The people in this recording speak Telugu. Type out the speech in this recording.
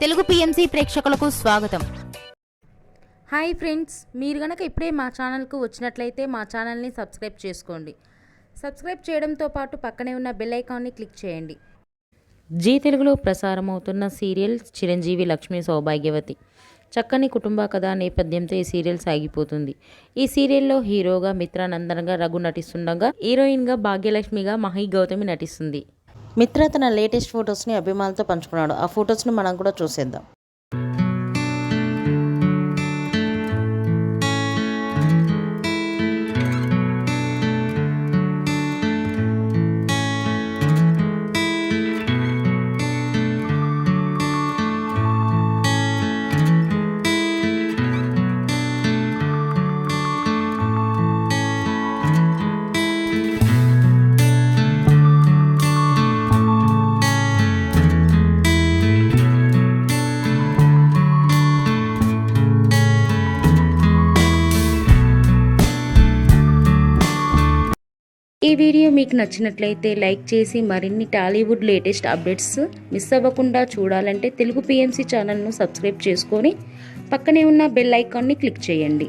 తెలుగు పిఎంసి ప్రేక్షకులకు స్వాగతం. హాయ్ ఫ్రెండ్స్, మీరు గనక ఇప్పుడే మా ఛానల్కు వచ్చినట్లయితే మా ఛానల్ని సబ్స్క్రైబ్ చేసుకోండి. సబ్స్క్రైబ్ చేయడంతో పాటు పక్కనే ఉన్న బెల్ ఐకాన్ని క్లిక్ చేయండి. జీ తెలుగులో ప్రసారమవుతున్న సీరియల్ చిరంజీవి లక్ష్మీ సౌభాగ్యవతి. చక్కని కుటుంబ కథ నేపథ్యంతో ఈ సీరియల్ సాగిపోతుంది. ఈ సీరియల్లో హీరోగా మిత్రానందన్గా రఘు నటిస్తుండగా, హీరోయిన్గా భాగ్యలక్ష్మిగా మహి గౌతమి నటిస్తుంది. మిత్ర తన లేటెస్ట్ ఫొటోస్ని అభిమానులతో పంచుకున్నాడు. ఆ ఫొటోస్ని మనం కూడా చూసేద్దాం. ఈ వీడియో మీకు నచ్చినట్లయితే లైక్ చేసి మరిన్ని టాలీవుడ్ లేటెస్ట్ అప్డేట్స్ మిస్ అవ్వకుండా చూడాలంటే తెలుగు పిఎంసి ఛానల్ను సబ్స్క్రైబ్ చేసుకొని పక్కనే ఉన్న బెల్ ఐకాన్ని క్లిక్ చేయండి.